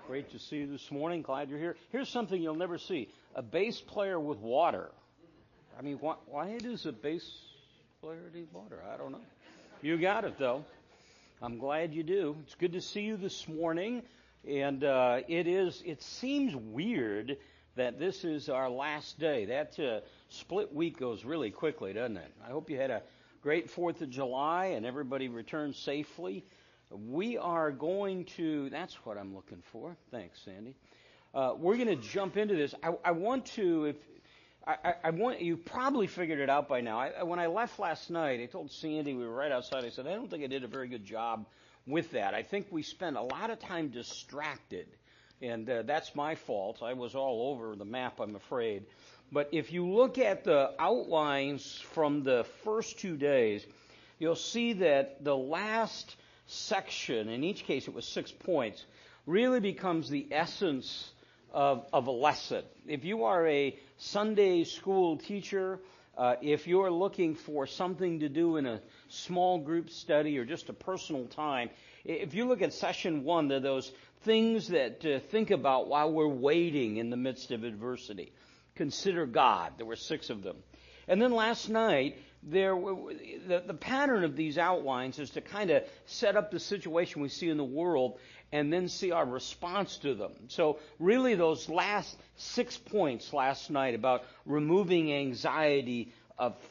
Great to see you this morning. Glad you're here. Here's something you'll never see. A bass player with water. I mean, why does a bass player need water? I don't know. You got it, though. I'm glad you do. It's good to see you this morning. And it seems weird that this is our last day. That split week goes really quickly, doesn't it? I hope you had a great 4th of July and everybody returned safely. We are going to, that's what I'm looking for. Thanks, Sandy. We're going to jump into this. I want to, you probably figured it out by now. When I left last night, I told Sandy, we were right outside, I said, I don't think I did a very good job with that. I think we spent a lot of time distracted, and that's my fault. I was all over the map, I'm afraid. But if you look at the outlines from the first 2 days, you'll see that the last section, in each case it was 6 points, really becomes the essence of a lesson. If you are a Sunday school teacher, if you're looking for something to do in a small group study or just a personal time, if you look at session 1, there are those things that to think about while we're waiting in the midst of adversity. Consider God. There were 6 of them. And then last night, the pattern of these outlines is to kind of set up the situation we see in the world and then see our response to them. So really those last 6 points last night about removing anxiety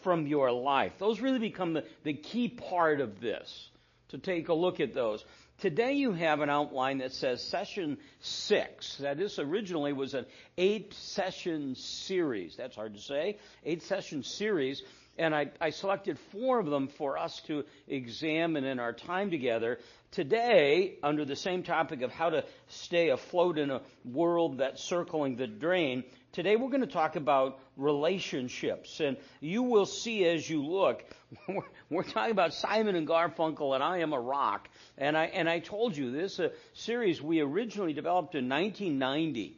from your life, those really become the key part of this, to take a look at those. Today you have an outline that says session 6. That this originally was an 8-session series. That's hard to say. 8-session series. And I selected 4 of them for us to examine in our time together. Today, under the same topic of how to stay afloat in a world that's circling the drain, today we're going to talk about relationships. And you will see as you look, we're talking about Simon and Garfunkel and I Am a Rock. And I told you this series we originally developed in 1990.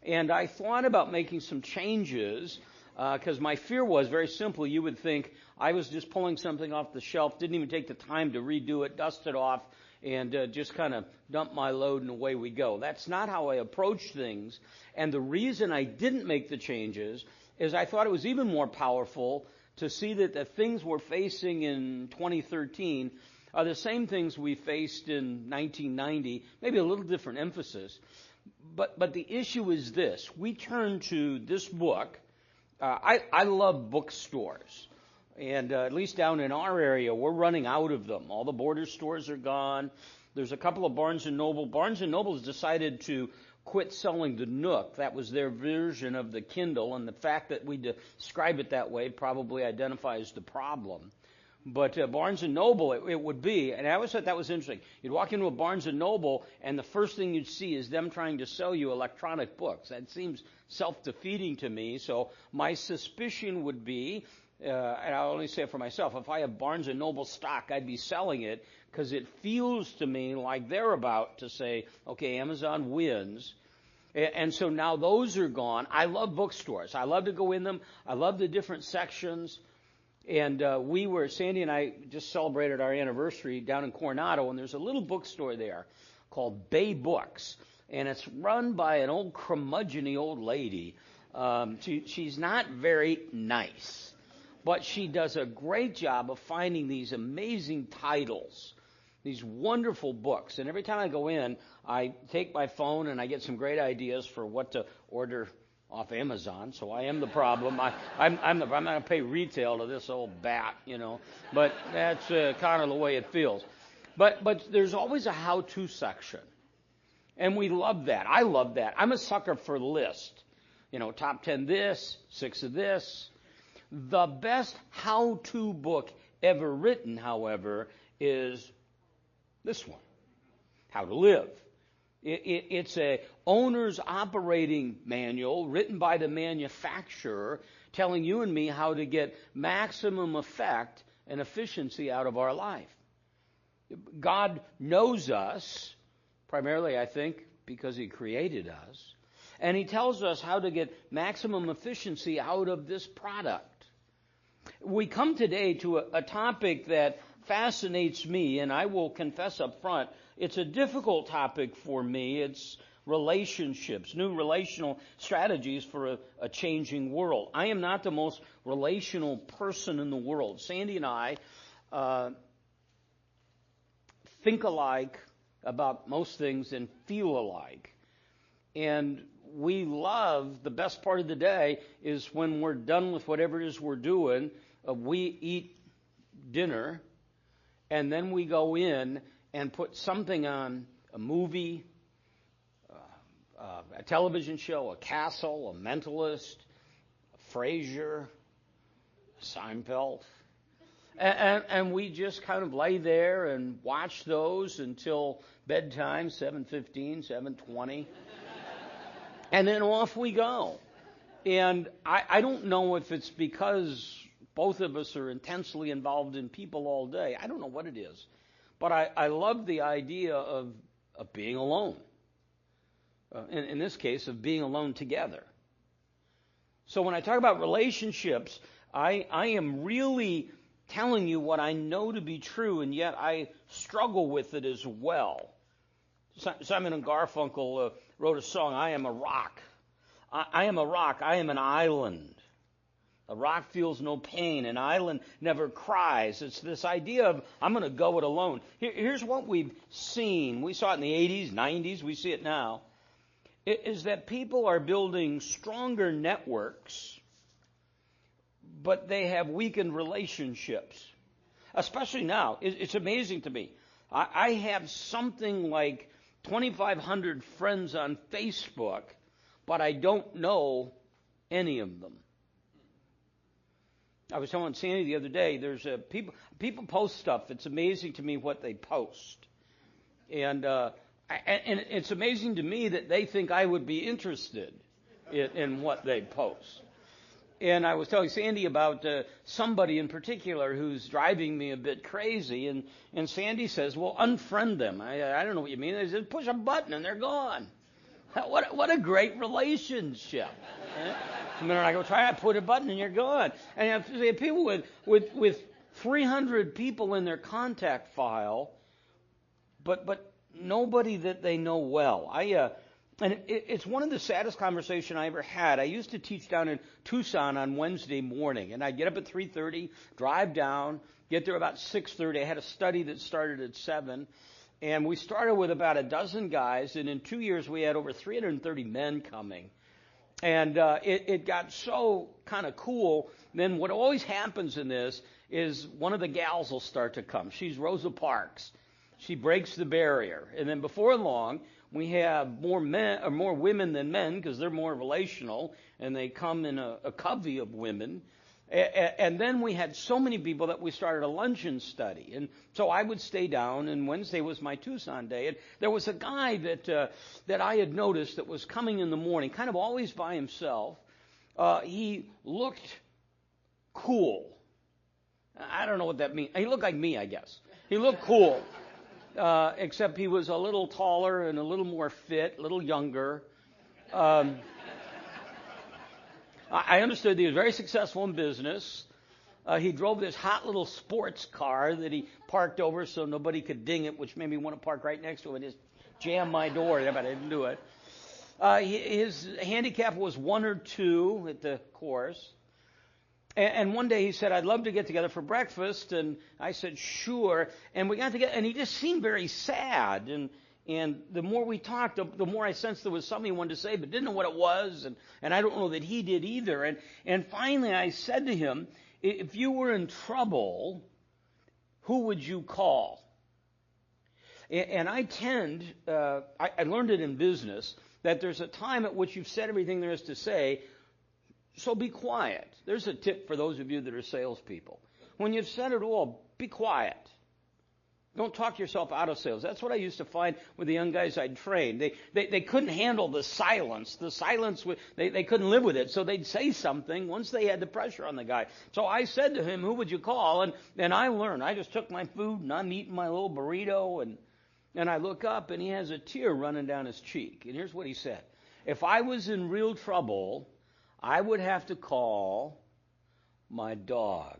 And I thought about making some changes because my fear was very simple. You would think I was just pulling something off the shelf, didn't even take the time to redo it, dust it off, and just kind of dump my load and away we go. That's not how I approach things. And the reason I didn't make the changes is I thought it was even more powerful to see that the things we're facing in 2013 are the same things we faced in 1990, maybe a little different emphasis. But the issue is this. We turn to this book. I love bookstores. And at least down in our area, we're running out of them. All the border stores are gone. There's a couple of Barnes & Noble. Barnes & Noble's decided to quit selling the Nook. That was their version of the Kindle. And the fact that we describe it that way probably identifies the problem. But Barnes & Noble, it would be, and I always thought that was interesting. You'd walk into a Barnes & Noble, and the first thing you'd see is them trying to sell you electronic books. That seems self-defeating to me. So my suspicion would be, and I'll only say it for myself, if I have Barnes & Noble stock, I'd be selling it because it feels to me like they're about to say, okay, Amazon wins. And so now those are gone. I love bookstores. I love to go in them. I love the different sections. And Sandy and I just celebrated our anniversary down in Coronado, and there's a little bookstore there called Bay Books. And it's run by an old curmudgeon-y old lady. She's not very nice, but she does a great job of finding these amazing titles, these wonderful books. And every time I go in, I take my phone and I get some great ideas for what to order off Amazon, so I am the problem. I'm not going to pay retail to this old bat, but that's kind of the way it feels. But there's always a how-to section, and we love that. I love that. I'm a sucker for lists. Top 10 this, 6 of this. The best how-to book ever written, however, is this one, How to Live. It's a owner's operating manual written by the manufacturer telling you and me how to get maximum effect and efficiency out of our life. God knows us, primarily, I think, because He created us, and He tells us how to get maximum efficiency out of this product. We come today to a topic that fascinates me, and I will confess up front, it's a difficult topic for me. It's relationships, new relational strategies for a changing world. I am not the most relational person in the world. Sandy and I think alike about most things and feel alike. And we love, the best part of the day is when we're done with whatever it is we're doing, we eat dinner, and then we go in and put something on, a movie, a television show, a Castle, a Mentalist, a Frasier, Seinfeld. And we just kind of lay there and watch those until bedtime, 7:15, 7:20. And then off we go. And I don't know if it's because both of us are intensely involved in people all day. I don't know what it is. But I love the idea of being alone. In this case, of being alone together. So when I talk about relationships, I am really telling you what I know to be true, and yet I struggle with it as well. Simon and Garfunkel wrote a song, I Am a Rock. I am a rock. I am an island. A rock feels no pain. An island never cries. It's this idea of, I'm going to go it alone. Here's what we've seen. We saw it in the 80s, 90s. We see it now. Is that people are building stronger networks, but they have weakened relationships. Especially now. It's amazing to me. I have something like 2,500 friends on Facebook, but I don't know any of them. I was telling Sandy the other day, there's people post stuff. It's amazing to me what they post. And it's amazing to me that they think I would be interested in what they post. And I was telling Sandy about somebody in particular who's driving me a bit crazy. And Sandy says, well, unfriend them. I don't know what you mean. They said, push a button and they're gone. What a great relationship. The minute I go, try to put a button and you're gone. And you have people with 300 people in their contact file, but nobody that they know well. And it's one of the saddest conversations I ever had. I used to teach down in Tucson on Wednesday morning, and I'd get up at 3:30, drive down, get there about 6:30. I had a study that started at 7, and we started with about a dozen guys, and in 2 years we had over 330 men coming. And it got so kind of cool. Then what always happens in this is one of the gals will start to come. She's Rosa Parks. She breaks the barrier. And then before long, we have more women than men because they're more relational, and they come in a covey of women. And then we had so many people that we started a luncheon study. And so I would stay down, and Wednesday was my Tucson day. And there was a guy that I had noticed that was coming in the morning, kind of always by himself. He looked cool. I don't know what that means. He looked like me, I guess. He looked cool. Except he was a little taller and a little more fit, a little younger. I understood that he was very successful in business. He drove this hot little sports car that he parked over so nobody could ding it, which made me want to park right next to it and just jam my door. But I didn't do it. His handicap was 1 or 2 at the course. And one day he said, I'd love to get together for breakfast. And I said, sure. And we got together, and he just seemed very sad. And the more we talked, the more I sensed there was something he wanted to say, but didn't know what it was. And I don't know that he did either. And finally I said to him, if you were in trouble, who would you call? And I I learned it in business, that there's a time at which you've said everything there is to say, so be quiet. There's a tip for those of you that are salespeople. When you've said it all, be quiet. Don't talk yourself out of sales. That's what I used to find with the young guys I'd trained. They couldn't handle the silence. The silence, they couldn't live with it. So they'd say something once they had the pressure on the guy. So I said to him, who would you call? And I learned. I just took my food and I'm eating my little burrito. And I look up and he has a tear running down his cheek. And here's what he said. If I was in real trouble, I would have to call my dog.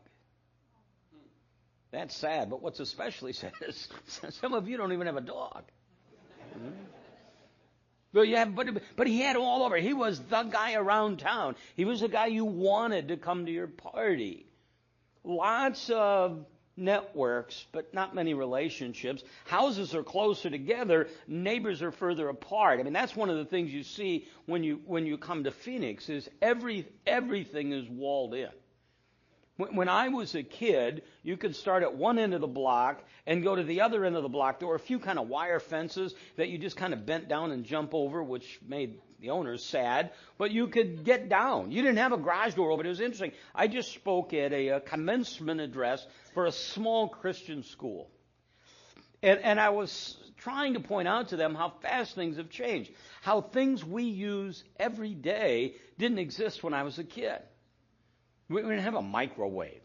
That's sad, but what's especially sad is some of you don't even have a dog. But he had all over. He was the guy around town. He was the guy you wanted to come to your party. Lots of networks, but not many relationships. Houses are closer together. Neighbors are further apart. I mean, that's one of the things you see when you come to Phoenix is everything is walled in. When I was a kid, you could start at one end of the block and go to the other end of the block. There were a few kind of wire fences that you just kind of bent down and jump over, which made the owners sad. But you could get down. You didn't have a garage door open. It was interesting. I just spoke at a commencement address for a small Christian school. And I was trying to point out to them how fast things have changed. How things we use every day didn't exist when I was a kid. We didn't have a microwave.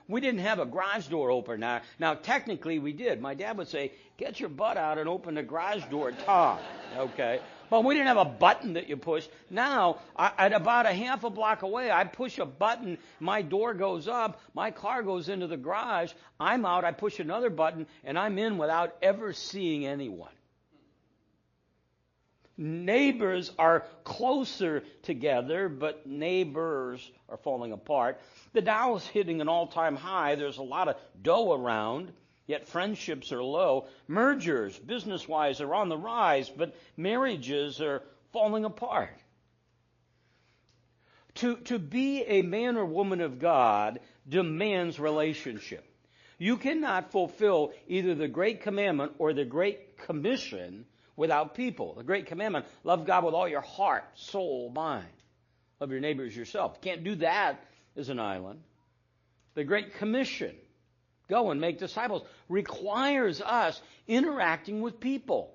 We didn't have a garage door opener. Now, technically, we did. My dad would say, get your butt out and open the garage door, Tom. Okay? But we didn't have a button that you push. Now, at about a half a block away, I push a button, my door goes up, my car goes into the garage, I'm out, I push another button, and I'm in without ever seeing anyone. Neighbors are closer together, but neighbors are falling apart. The Dow is hitting an all-time high. There's a lot of dough around, yet friendships are low. Mergers, business-wise, are on the rise, but marriages are falling apart. To be a man or woman of God demands relationship. You cannot fulfill either the Great Commandment or the Great Commission without people. The Great Commandment, love God with all your heart, soul, mind. Love your neighbor as yourself. You can't do that as an island. The Great Commission, go and make disciples, requires us interacting with people.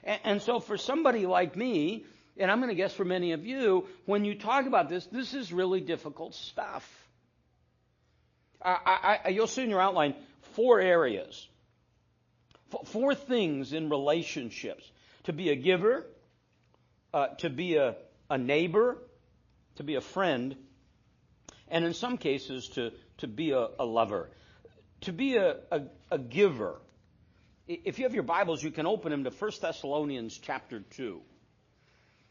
And so for somebody like me, and I'm going to guess for many of you, when you talk about this is really difficult stuff. You'll see in your outline 4 areas. 4 things in relationships. To be a giver, to be a neighbor, to be a friend, and in some cases to be a lover. To be a giver. If you have your Bibles, you can open them to 1 Thessalonians chapter 2.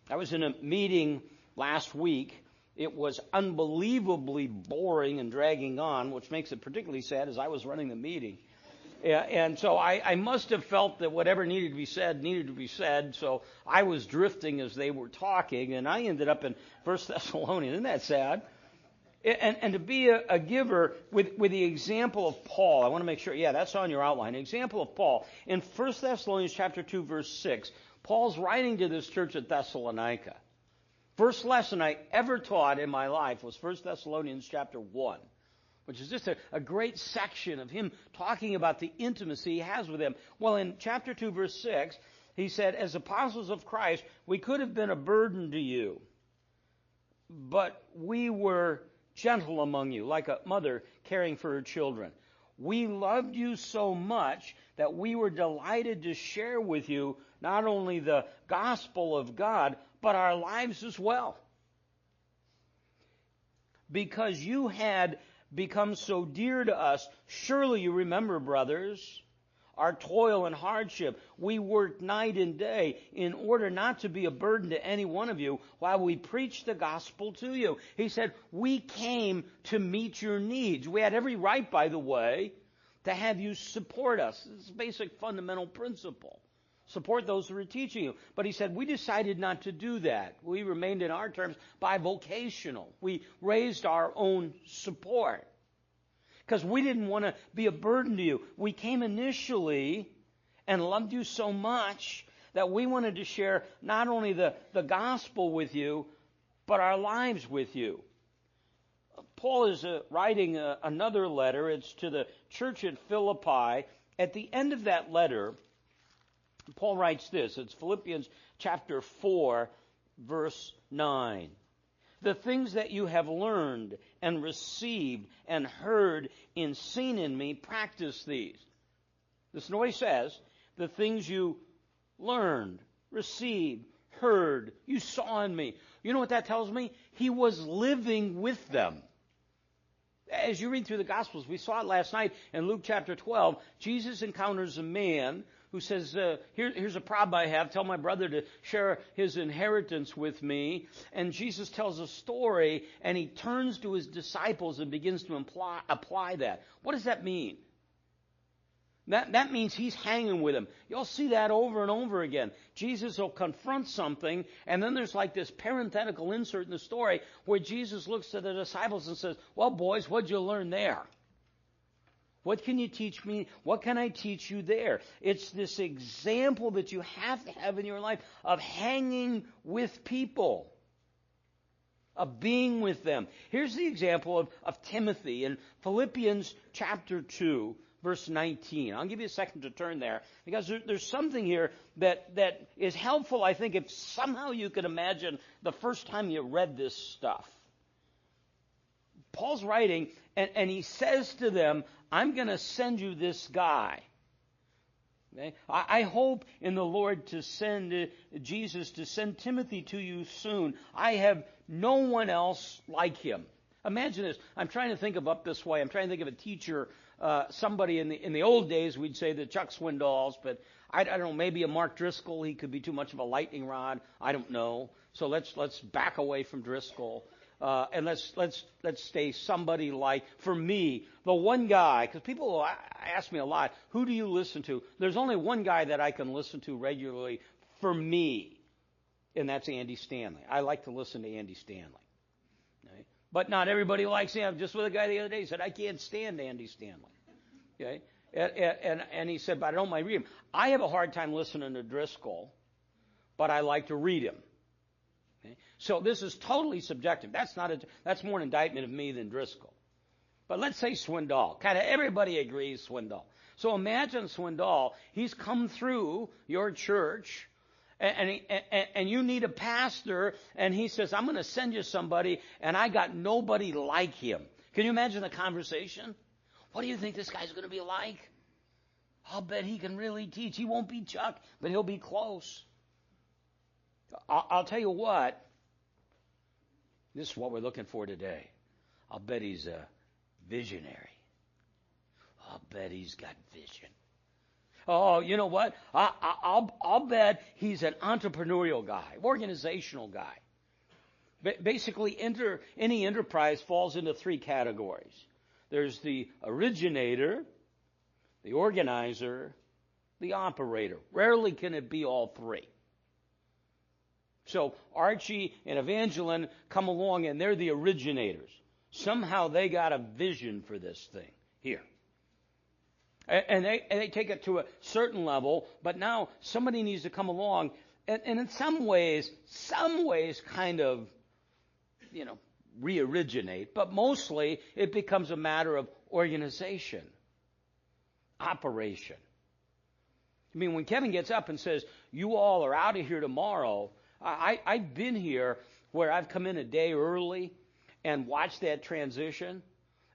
I was in a meeting last week. It was unbelievably boring and dragging on, which makes it particularly sad as I was running the meeting. And so I must have felt that whatever needed to be said. So I was drifting as they were talking, and I ended up in 1 Thessalonians. Isn't that sad? And to be a giver with the example of Paul. I want to make sure, that's on your outline. Example of Paul. In 1 Thessalonians chapter 2, verse 6, Paul's writing to this church at Thessalonica. First lesson I ever taught in my life was 1 Thessalonians chapter 1. Which is just a great section of him talking about the intimacy he has with them. Well, in chapter 2, verse 6, he said, as apostles of Christ, we could have been a burden to you, but we were gentle among you, like a mother caring for her children. We loved you so much that we were delighted to share with you not only the gospel of God, but our lives as well. Because you had become so dear to us. Surely you remember, brothers, our toil and hardship. We worked night and day in order not to be a burden to any one of you while we preached the gospel to you. He said, we came to meet your needs. We had every right, by the way, to have you support us. This is a basic fundamental principle. Support those who are teaching you. But he said, we decided not to do that. We remained in our terms bivocational. We raised our own support. Because we didn't want to be a burden to you. We came initially and loved you so much that we wanted to share not only the gospel with you, but our lives with you. Paul is writing another letter. It's to the church at Philippi. At the end of that letter, Paul writes this. It's Philippians chapter 4, verse 9. The things that you have learned and received and heard and seen in me, practice these. Listen to what he says. The things you learned, received, heard, you saw in me. You know what that tells me? He was living with them. As you read through the Gospels, we saw it last night in Luke chapter 12, Jesus encounters a man who says, here's a problem I have. Tell my brother to share his inheritance with me. And Jesus tells a story, and he turns to his disciples and begins to apply that. What does that mean? That means he's hanging with them. You'll see that over and over again. Jesus will confront something, and then there's like this parenthetical insert in the story where Jesus looks to the disciples and says, well, boys, what'd you learn there? What can you teach me? What can I teach you there? It's this example that you have to have in your life of hanging with people, of being with them. Here's the example of Timothy in Philippians chapter 2, verse 19. I'll give you a second to turn there, because there's something here that is helpful, I think, if somehow you can imagine the first time you read this stuff. Paul's writing, and he says to them, I'm going to send you this guy. Okay? I hope in the Lord to send Jesus to send Timothy to you soon. I have no one else like him. Imagine this. I'm trying to think of up this way. I'm trying to think of a teacher, somebody in the old days, we'd say the Chuck Swindoll's, but I don't know, maybe a Mark Driscoll. He could be too much of a lightning rod. I don't know. So let's back away from Driscoll. And let's stay somebody like, for me, the one guy, because people ask me a lot, who do you listen to? There's only one guy that I can listen to regularly for me, and that's Andy Stanley. I like to listen to Andy Stanley. Okay? But not everybody likes him. Just with a guy the other day said, I can't stand Andy Stanley. Okay? And he said, but I don't mind reading him. I have a hard time listening to Driscoll, but I like to read him. Okay? So this is totally subjective. That's more an indictment of me than Driscoll. But let's say Swindoll. Kind of everybody agrees Swindoll. So imagine Swindoll. He's come through your church, and you need a pastor, and he says, I'm going to send you somebody, and I got nobody like him. Can you imagine the conversation? What do you think this guy's going to be like? I'll bet he can really teach. He won't be Chuck, but he'll be close. I'll tell you what, this is what we're looking for today. I'll bet he's a visionary. I'll bet he's got vision. Oh, you know what? I'll bet he's an entrepreneurial guy, organizational guy. Basically, any enterprise falls into three categories. There's the originator, the organizer, the operator. Rarely can it be all three. So Archie and Evangeline come along, and they're the originators. Somehow they got a vision for this thing here. And they take it to a certain level, but now somebody needs to come along and in some ways kind of, re-originate. But mostly it becomes a matter of organization, operation. I mean, when Kevin gets up and says, you all are out of here tomorrow, I've been here where I've come in a day early and watched that transition.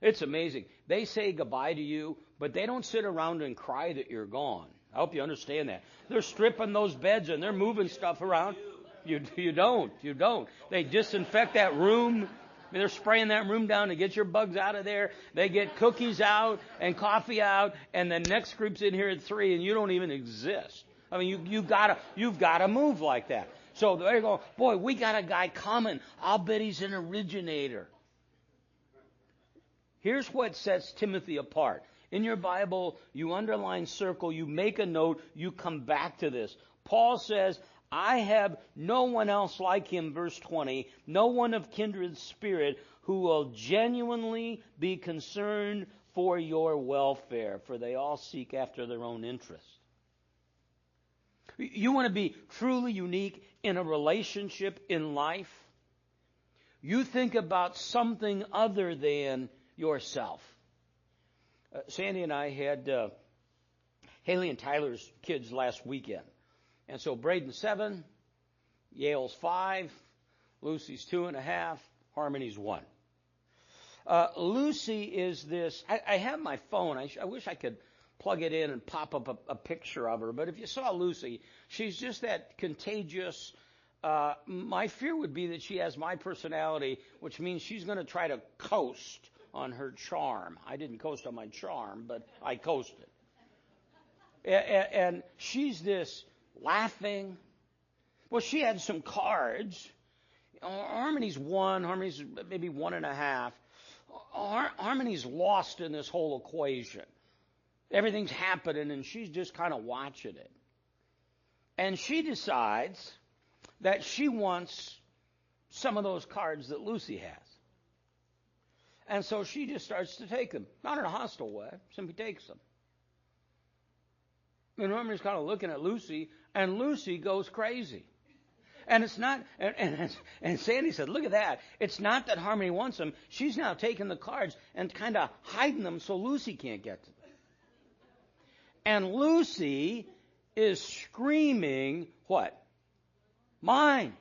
It's amazing. They say goodbye to you, but they don't sit around and cry that you're gone. I hope you understand that. They're stripping those beds and they're moving stuff around. You don't. They disinfect that room. They're spraying that room down to get your bugs out of there. They get cookies out and coffee out, and the next group's in here at 3, and you don't even exist. I mean, you've got to move like that. So they go, boy, we got a guy coming. I'll bet he's an originator. Here's what sets Timothy apart. In your Bible, you underline, circle, you make a note, you come back to this. Paul says, I have no one else like him, verse 20, no one of kindred spirit who will genuinely be concerned for your welfare, for they all seek after their own interest. You want to be truly unique in a relationship in life? You think about something other than yourself. Sandy and I had Haley and Tyler's kids last weekend. And so Braden's 7, Yale's 5, Lucy's 2.5, Harmony's 1. Lucy is this, I have my phone, I wish I could plug it in and pop up a picture of her. But if you saw Lucy, she's just that contagious. My fear would be that she has my personality, which means she's going to try to coast on her charm. I didn't coast on my charm, but I coasted. And she's this laughing. Well, she had some cards. Harmony's 1, Harmony's maybe 1.5. Harmony's lost in this whole equation. Everything's happening, and she's just kind of watching it. And she decides that she wants some of those cards that Lucy has. And so she just starts to take them. Not in a hostile way, simply takes them. And Harmony's kind of looking at Lucy, and Lucy goes crazy. And it's not, and Sandy said, look at that. It's not that Harmony wants them. She's now taking the cards and kind of hiding them so Lucy can't get to them. And Lucy is screaming, what? Mine,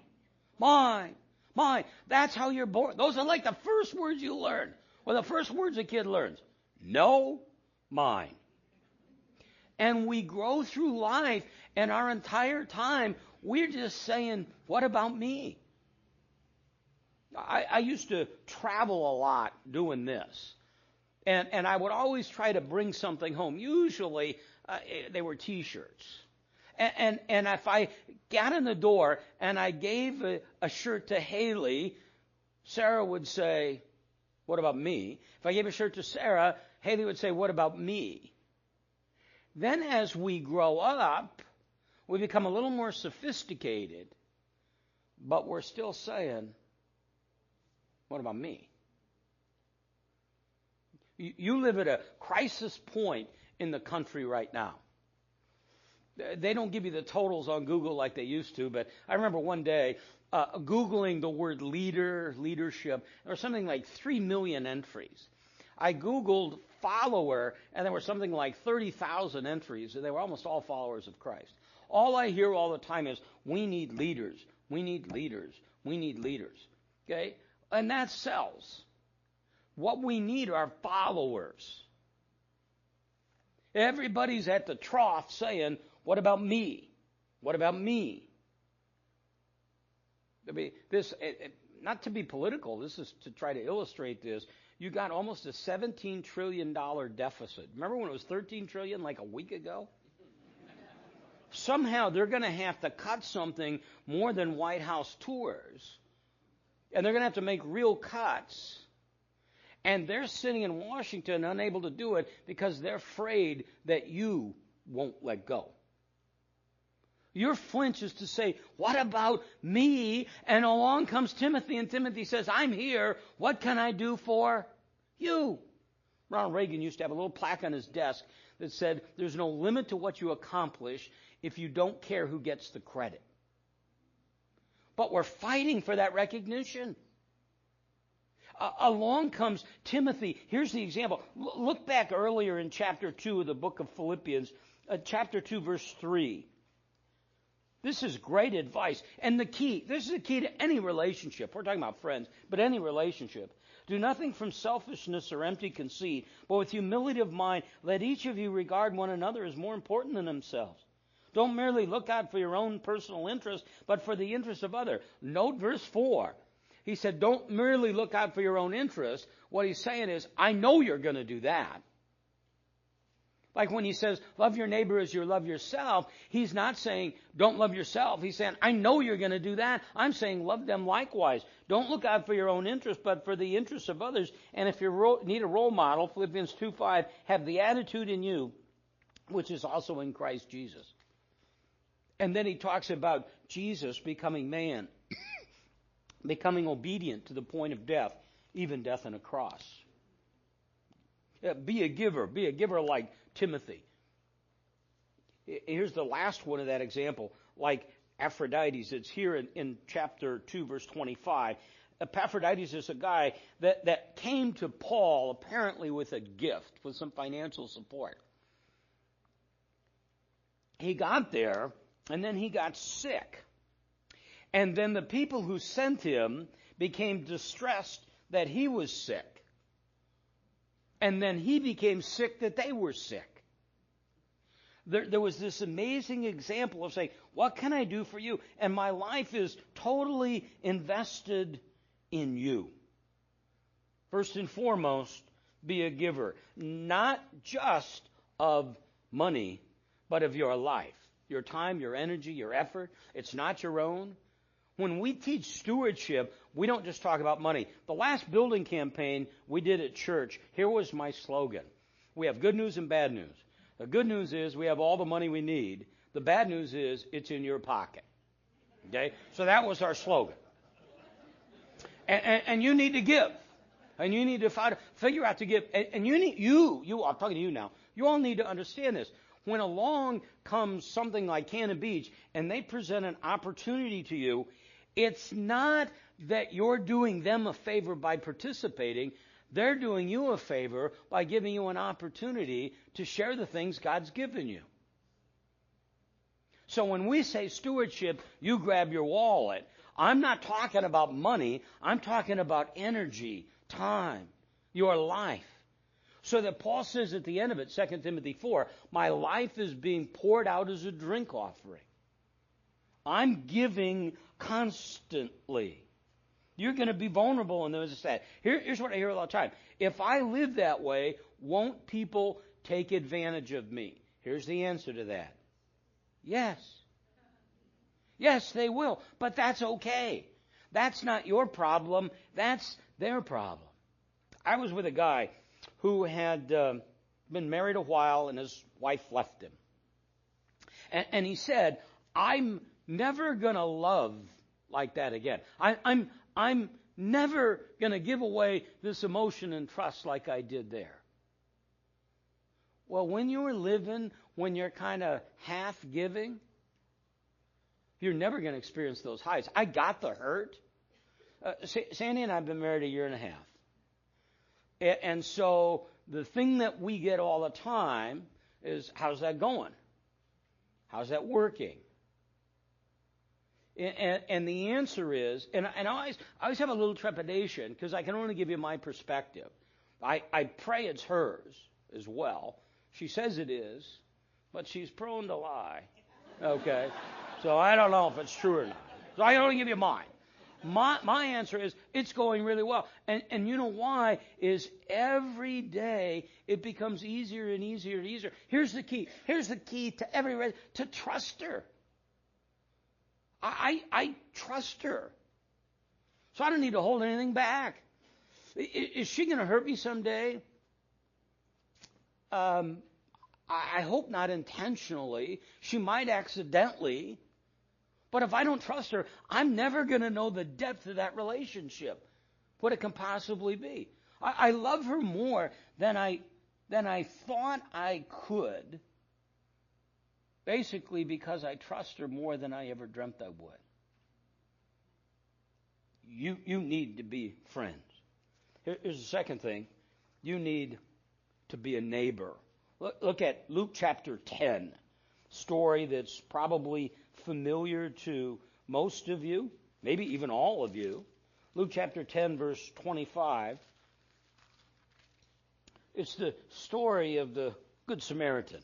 mine, mine. That's how you're born. Those are like the first words you learn. Well, the first words a kid learns. No, mine. And we grow through life, and our entire time, we're just saying, what about me? I used to travel a lot doing this. And I would always try to bring something home. Usually, they were T-shirts. And if I got in the door and I gave a shirt to Haley, Sarah would say, what about me? If I gave a shirt to Sarah, Haley would say, what about me? Then as we grow up, we become a little more sophisticated, but we're still saying, what about me? You live at a crisis point in the country right now. They don't give you the totals on Google like they used to, but I remember one day Googling the word leadership. There were something like 3 million entries. I Googled follower, and there were something like 30,000 entries, and they were almost all followers of Christ. All I hear all the time is, we need leaders, we need leaders, we need leaders. Okay? And that sells. What we need are followers. Everybody's at the trough saying, what about me? What about me? I mean, not to be political, this is to try to illustrate this. You got almost a $17 trillion deficit. Remember when it was $13 trillion like a week ago? Somehow they're going to have to cut something more than White House tours. And they're going to have to make real cuts. And they're sitting in Washington unable to do it because they're afraid that you won't let go. Your flinch is to say, what about me? And along comes Timothy, and Timothy says, I'm here. What can I do for you? Ronald Reagan used to have a little plaque on his desk that said, there's no limit to what you accomplish if you don't care who gets the credit. But we're fighting for that recognition. Along comes Timothy. Here's the example. Look back earlier in chapter 2 of the book of Philippians, chapter 2, verse 3. This is great advice. And this is the key to any relationship. We're talking about friends, but any relationship. Do nothing from selfishness or empty conceit, but with humility of mind, let each of you regard one another as more important than themselves. Don't merely look out for your own personal interest, but for the interest of others. Note verse 4. He said, don't merely look out for your own interest. What he's saying is, I know you're going to do that. Like when he says, love your neighbor as you love yourself, he's not saying, don't love yourself. He's saying, I know you're going to do that. I'm saying, love them likewise. Don't look out for your own interest, but for the interests of others. And if you need a role model, Philippians 2:5, have the attitude in you, which is also in Christ Jesus. And then he talks about Jesus becoming man, becoming obedient to the point of death, even death on a cross. Be a giver like Timothy. Here's the last one of that example, like Epaphroditus. It's here in chapter 2, verse 25. Epaphroditus is a guy that came to Paul apparently with a gift, with some financial support. He got there, and then he got sick. And then the people who sent him became distressed that he was sick. And then he became sick that they were sick. There was this amazing example of saying, what can I do for you? And my life is totally invested in you. First and foremost, be a giver. Not just of money, but of your life, your time, your energy, your effort. It's not your own. When we teach stewardship, we don't just talk about money. The last building campaign we did at church, here was my slogan. We have good news and bad news. The good news is we have all the money we need. The bad news is it's in your pocket. Okay? So that was our slogan. And you need to give. And you need to figure out to give. And I'm talking to you now. You all need to understand this. When along comes something like Cannon Beach and they present an opportunity to you, it's not that you're doing them a favor by participating. They're doing you a favor by giving you an opportunity to share the things God's given you. So when we say stewardship, you grab your wallet. I'm not talking about money. I'm talking about energy, time, your life. So that Paul says at the end of it, 2 Timothy 4, my life is being poured out as a drink offering. I'm giving constantly. You're going to be vulnerable in those that. Here's what I hear all the time. If I live that way, won't people take advantage of me? Here's the answer to that. Yes. Yes, they will. But that's okay. That's not your problem. That's their problem. I was with a guy who had been married a while and his wife left him. And he said, I'm never going to love like that again. I'm never going to give away this emotion and trust like I did there. Well, when you're living, when you're kind of half giving, you're never going to experience those highs. I got the hurt. Sandy and I have been married a year and a half. And so the thing that we get all the time is, how's that going? How's that working? And the answer is, and I always have a little trepidation because I can only give you my perspective. I pray it's hers as well. She says it is, but she's prone to lie. Okay? So I don't know if it's true or not. So I can only give you mine. My answer is it's going really well. And you know why? Is every day it becomes easier and easier and easier. Here's the key. Here's the key to to trust her. I trust her. So I don't need to hold anything back. Is she going to hurt me someday? I hope not intentionally. She might accidentally. But if I don't trust her, I'm never going to know the depth of that relationship, what it can possibly be. I love her more than I thought I could, basically because I trust her more than I ever dreamt I would. You need to be friends. Here's the second thing. You need to be a neighbor. Look at Luke chapter 10, story that's probably familiar to most of you, maybe even all of you. Luke chapter 10, verse 25. It's the story of the Good Samaritan.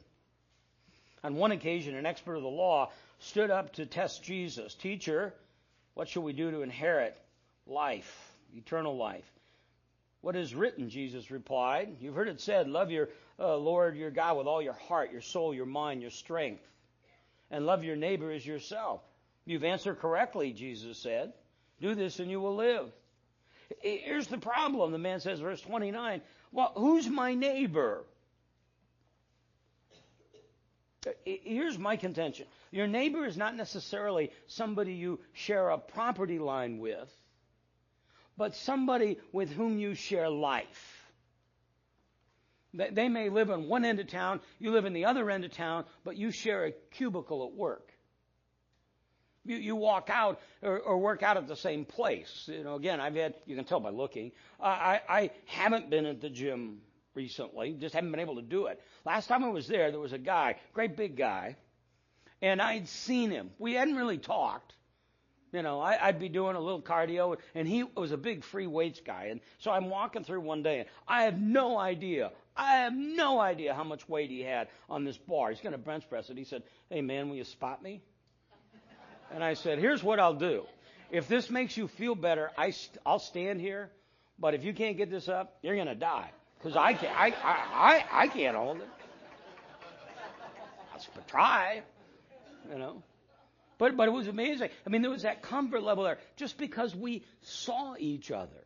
On one occasion, an expert of the law stood up to test Jesus. Teacher, what shall we do to inherit life, eternal life? What is written, Jesus replied. You've heard it said, love your Lord your God with all your heart, your soul, your mind, your strength, and love your neighbor as yourself. You've answered correctly, Jesus said. Do this and you will live. Here's the problem, the man says, verse 29. Well, who's my neighbor? Here's my contention. Your neighbor is not necessarily somebody you share a property line with, but somebody with whom you share life. They may live on one end of town, you live in the other end of town, but you share a cubicle at work. You walk out or work out at the same place. You know, again, you can tell by looking, I haven't been at the gym recently, just haven't been able to do it. Last time I was there was a guy, great big guy, and I'd seen him. We hadn't really talked. You know, I'd be doing a little cardio, and he was a big free weights guy. And so I'm walking through one day, and I have no idea how much weight he had on this bar. He's going to bench press it. He said, hey, man, will you spot me? And I said, here's what I'll do. If this makes you feel better, I'll stand here. But if you can't get this up, you're going to die. Because I can't hold it. much, but try, you know. But it was amazing. I mean, there was that comfort level there just because we saw each other.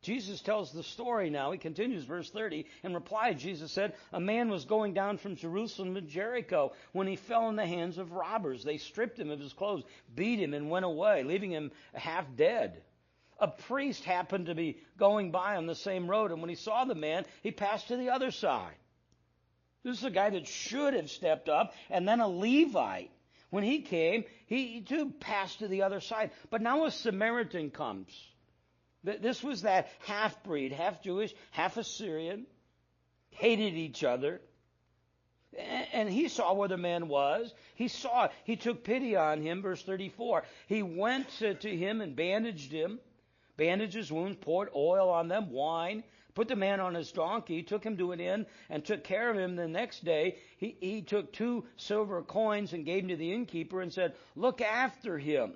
Jesus tells the story now. He continues, verse 30. In reply, Jesus said, a man was going down from Jerusalem to Jericho when he fell in the hands of robbers. They stripped him of his clothes, beat him, and went away, leaving him half dead. A priest happened to be going by on the same road, and when he saw the man, he passed to the other side. This is a guy that should have stepped up, and then a Levite. When he came, he too passed to the other side. But now a Samaritan comes. This was that half-breed, half-Jewish, half-Assyrian, hated each other. And he saw where the man was. He took pity on him, verse 34. He went to him and bandaged his wounds, poured oil on them, wine, put the man on his donkey, took him to an inn, and took care of him. The next day, he took 2 silver coins and gave them to the innkeeper and said, look after him.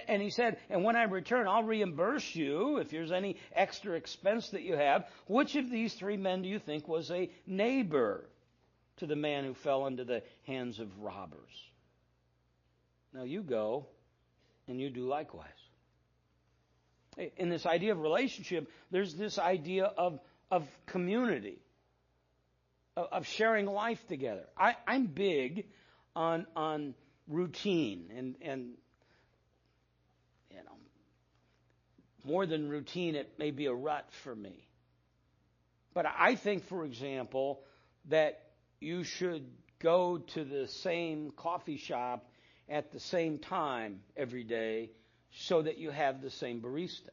And he said, and when I return, I'll reimburse you if there's any extra expense that you have. Which of these 3 men do you think was a neighbor to the man who fell into the hands of robbers? Now you go and you do likewise. In this idea of relationship, there's this idea of community, of sharing life together. I'm big on routine and you know, more than routine, it may be a rut for me. But I think, for example, that you should go to the same coffee shop at the same time every day so that you have the same barista.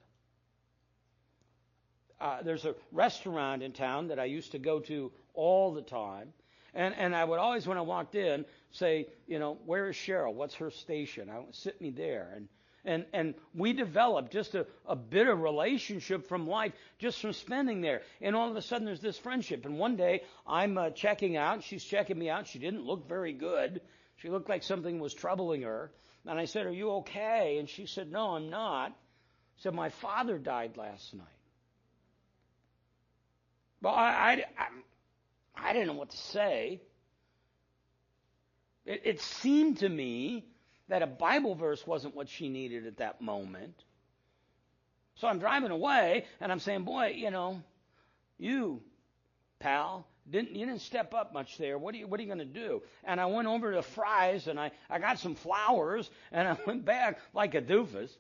There's a restaurant in town that I used to go to all the time. And I would always, when I walked in, say, you know, where is Cheryl? What's her station? Sit me there. And we developed just a bit of relationship from life just from spending there. And all of a sudden there's this friendship. And one day I'm checking out. She's checking me out. She didn't look very good. She looked like something was troubling her. And I said, are you okay? And she said, no, I'm not. I said, my father died last night. Well, I didn't know what to say. It seemed to me that a Bible verse wasn't what she needed at that moment. So I'm driving away, and I'm saying, boy, you know, you, pal, you didn't step up much there. What are you going to do? And I went over to Fry's, and I got some flowers, and I went back like a doofus.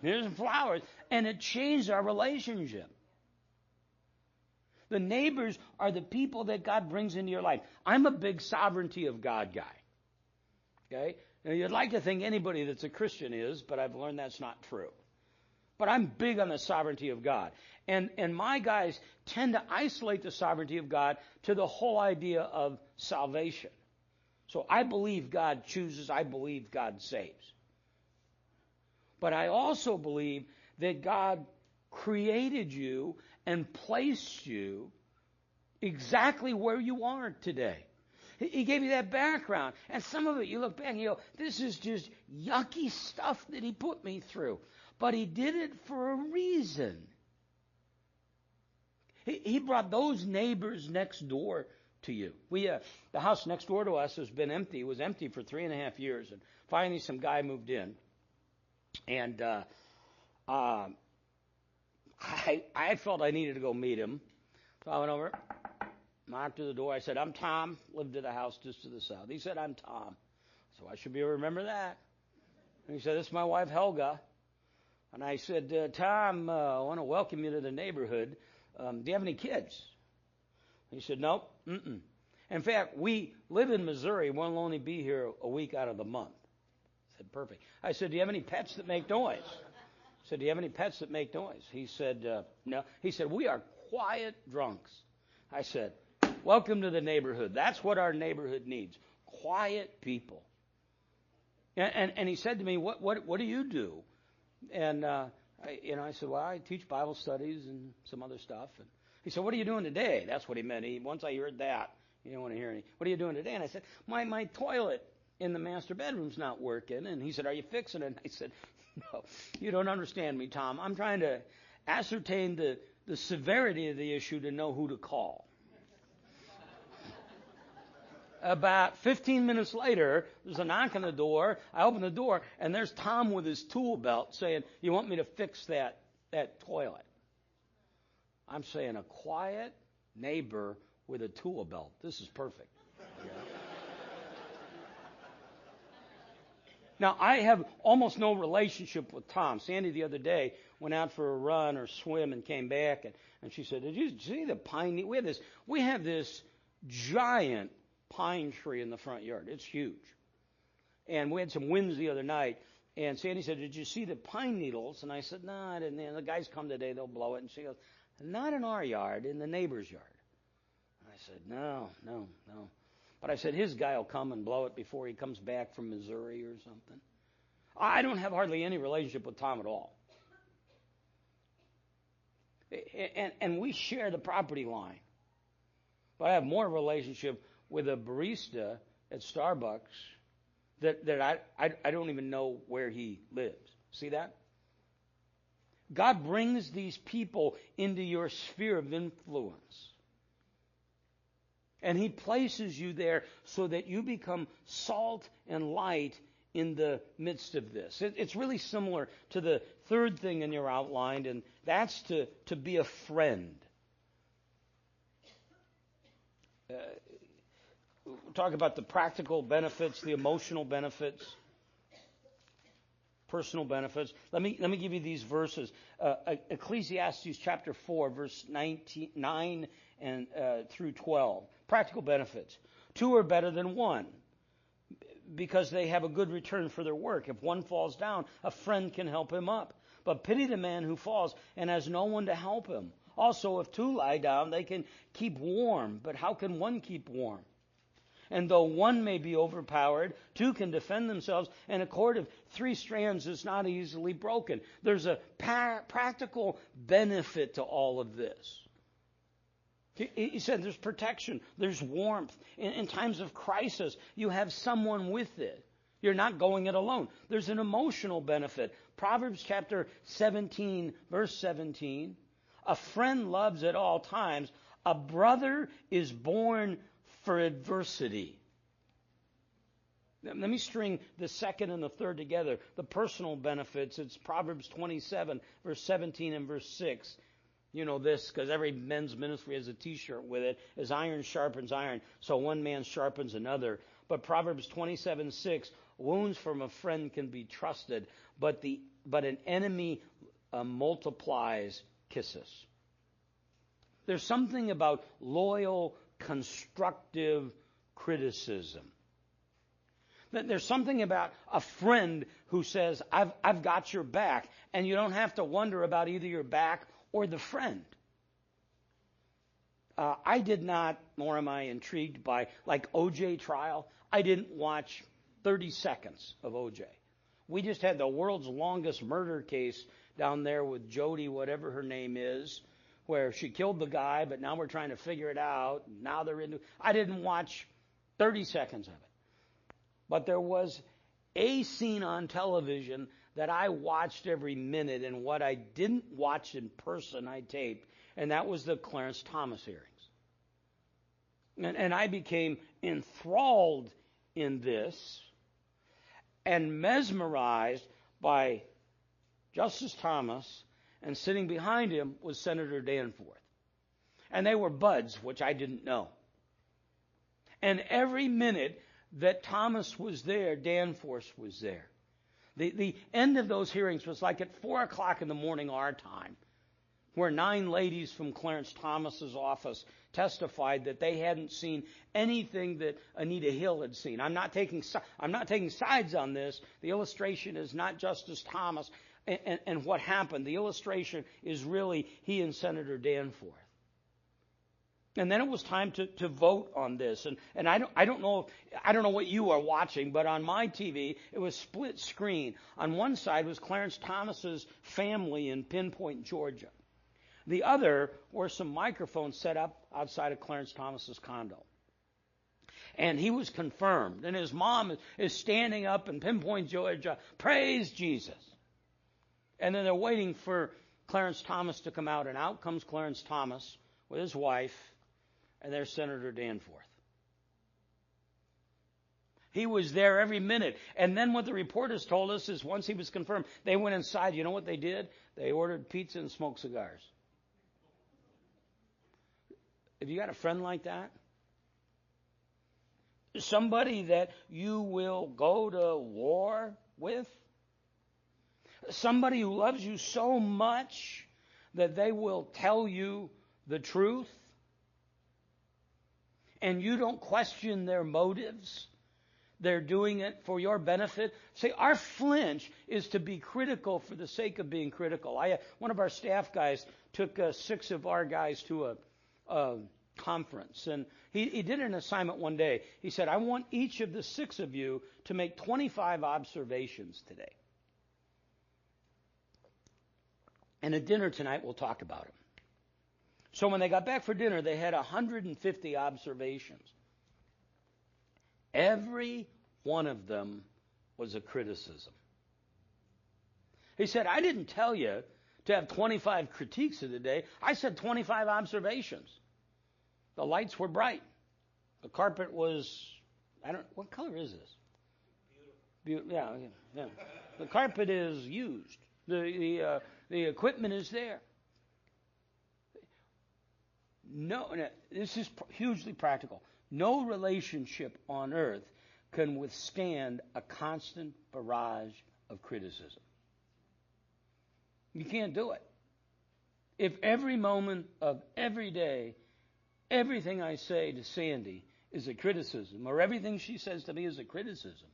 Here's some flowers. And it changed our relationship. The neighbors are the people that God brings into your life. I'm a big sovereignty of God guy. Okay? Now, you'd like to think anybody that's a Christian is, but I've learned that's not true. But I'm big on the sovereignty of God. And my guys tend to isolate the sovereignty of God to the whole idea of salvation. So I believe God chooses. I believe God saves. But I also believe that God created you and placed you exactly where you are today. He gave you that background. And some of it, you look back and you go, this is just yucky stuff that he put me through. But he did it for a reason. He brought those neighbors next door to you. The house next door to us has been empty. It was empty for 3.5 years. And finally some guy moved in. And I felt I needed to go meet him. So I went over, knocked at the door. I said, I'm Tom. Lived at a house just to the south. He said, I'm Tom. So I should be able to remember that. And he said, this is my wife, Helga. And I said, Tom, I want to welcome you to the neighborhood. Do you have any kids? He said, nope. Mm-mm. In fact, we live in Missouri. We'll only be here a week out of the month. I said, perfect. I said, do you have any pets that make noise? I said, do you have any pets that make noise? He said, no. He said, we are quiet drunks. I said, welcome to the neighborhood. That's what our neighborhood needs. Quiet people. And he said to me, what do you do? And I said, well, I teach Bible studies and some other stuff. And he said, what are you doing today? That's what he meant. Once I heard that, he didn't want to hear any. What are you doing today? And I said, my toilet in the master bedroom's not working. And he said, are you fixing it? And I said, no, you don't understand me, Tom. I'm trying to ascertain the severity of the issue to know who to call. About 15 minutes later, there's a knock on the door. I open the door, and there's Tom with his tool belt saying, "You want me to fix that toilet?" I'm saying, a quiet neighbor with a tool belt. This is perfect. Yeah. Now, I have almost no relationship with Tom. Sandy the other day went out for a run or swim and came back, and she said, "Did you see the pine?" We have this giant pine tree in the front yard. It's huge. And we had some winds the other night, and Sandy said, "Did you see the pine needles?" And I said, "No, I didn't. And the guys come today, they'll blow it." And she goes, "Not in our yard, in the neighbor's yard." And I said, No. But I said, his guy will come and blow it before he comes back from Missouri or something. I don't have hardly any relationship with Tom at all. And we share the property line. But I have more relationship with a barista at Starbucks that I don't even know where he lives. See that? God brings these people into your sphere of influence. And He places you there so that you become salt and light in the midst of this. It's really similar to the third thing in your outline, and that's to be a friend. Talk about the practical benefits, the emotional benefits, personal benefits. Let me give you these verses. Ecclesiastes chapter 4, verse 9 and through 12. Practical benefits. 2 are better than 1 because they have a good return for their work. If one falls down, a friend can help him up. But pity the man who falls and has no one to help him. Also, if 2 lie down, they can keep warm. But how can 1 keep warm? And though 1 may be overpowered, 2 can defend themselves, and a cord of 3 strands is not easily broken. There's a practical benefit to all of this. He said there's protection, there's warmth. In times of crisis, you have someone with it. You're not going it alone. There's an emotional benefit. Proverbs chapter 17, verse 17. A friend loves at all times. A brother is born for adversity. Let me string the second and the third together. The personal benefits, it's Proverbs 27, verse 17 and verse 6. You know this because every men's ministry has a t-shirt with it. As iron sharpens iron, so one man sharpens another. But Proverbs 27:6, wounds from a friend can be trusted, but an enemy multiplies kisses. There's something about loyal, constructive criticism. There's something about a friend who says, I've got your back, and you don't have to wonder about either your back or the friend. I did not, nor am I intrigued by, like O.J. trial, I didn't watch 30 seconds of O.J. We just had the world's longest murder case down there with Jody, whatever her name is, where she killed the guy, but now we're trying to figure it out. Now they're into. I didn't watch 30 seconds of it. But there was a scene on television that I watched every minute, and what I didn't watch in person, I taped, and that was the Clarence Thomas hearings. And I became enthralled in this and mesmerized by Justice Thomas, and sitting behind him was Senator Danforth. And they were buds, which I didn't know. And every minute that Thomas was there, Danforth was there. The end of those hearings was like at 4 o'clock in the morning our time, where 9 ladies from Clarence Thomas's office testified that they hadn't seen anything that Anita Hill had seen. I'm not taking sides on this. The illustration is not Justice Thomas and what happened. The illustration is really he and Senator Danforth. And then it was time to vote on this. And I don't know what you are watching, but on my TV it was split screen. On one side was Clarence Thomas's family in Pinpoint, Georgia. The other were some microphones set up outside of Clarence Thomas's condo. And he was confirmed. And his mom is standing up in Pinpoint, Georgia, praise Jesus. And then they're waiting for Clarence Thomas to come out. And out comes Clarence Thomas with his wife. And there's Senator Danforth. He was there every minute. And then what the reporters told us is once he was confirmed, they went inside. You know what they did? They ordered pizza and smoked cigars. Have you got a friend like that? Somebody that you will go to war with? Somebody who loves you so much that they will tell you the truth? And you don't question their motives? They're doing it for your benefit. See, our flinch is to be critical for the sake of being critical. One of our staff guys took 6 of our guys to a conference, and he did an assignment one day. He said, I want each of the 6 of you to make 25 observations today. And at dinner tonight, we'll talk about them. So when they got back for dinner, they had 150 observations. Every one of them was a criticism. He said, I didn't tell you to have 25 critiques of the day. I said 25 observations. The lights were bright. The carpet was, what color is this? Beautiful. Yeah. The carpet is used. The equipment is there. No, this is hugely practical. No relationship on earth can withstand a constant barrage of criticism. You can't do it. If every moment of every day, everything I say to Sandy is a criticism, or everything she says to me is a criticism,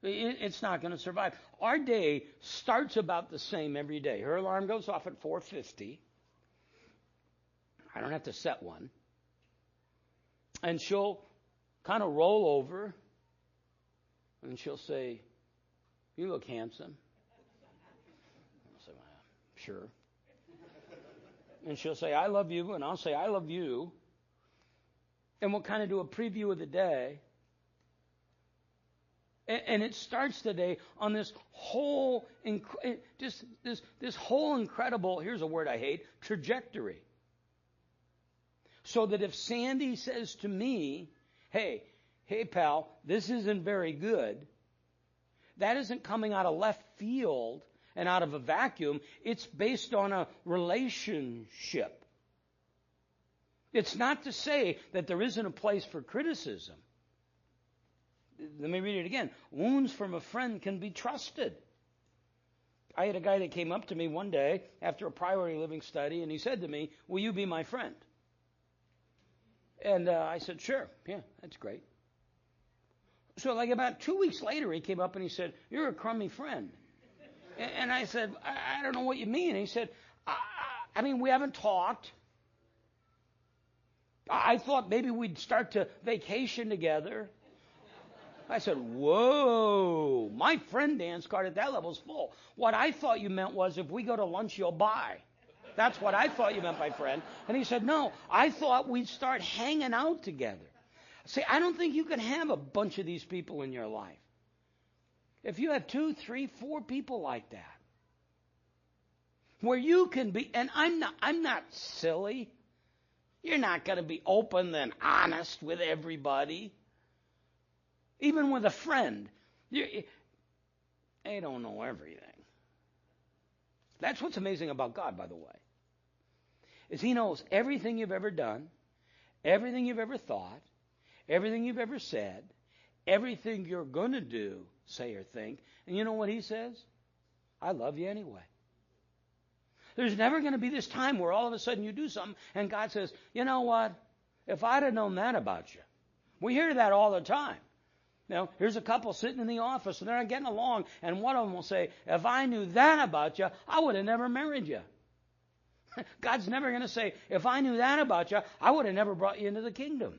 it's not going to survive. Our day starts about the same every day. Her alarm goes off at 4:50. I don't have to set one. And she'll kind of roll over and she'll say, you look handsome. I'll say, well, sure. And she'll say, I love you. And I'll say, I love you. And we'll kind of do a preview of the day. And it starts the day on this whole, this whole incredible, here's a word I hate, trajectory. So that if Sandy says to me, hey pal, this isn't very good, that isn't coming out of left field and out of a vacuum. It's based on a relationship. It's not to say that there isn't a place for criticism. Let me read it again. Wounds from a friend can be trusted. I had a guy that came up to me one day after a priority living study, and he said to me, will you be my friend? And I said, sure. Yeah, that's great. So like about 2 weeks later, he came up and he said, you're a crummy friend. And I said, I don't know what you mean. And he said, I mean, we haven't talked. I thought maybe we'd start to vacation together. I said, whoa, my friend dance card at that level is full. What I thought you meant was if we go to lunch, you'll buy. That's what I thought you meant, my friend. And he said, no, I thought we'd start hanging out together. See, I don't think you can have a bunch of these people in your life. If you have 2, 3, 4 people like that, where you can be, and I'm not silly. You're not going to be open and honest with everybody. Even with a friend, they don't know everything. That's what's amazing about God, by the way, is He knows everything you've ever done, everything you've ever thought, everything you've ever said, everything you're going to do, say, or think. And you know what He says? I love you anyway. There's never going to be this time where all of a sudden you do something and God says, you know what? If I'd have known that about you. We hear that all the time. Now, here's a couple sitting in the office and they're not getting along, and one of them will say, if I knew that about you, I would have never married you. God's never going to say, if I knew that about you, I would have never brought you into the kingdom.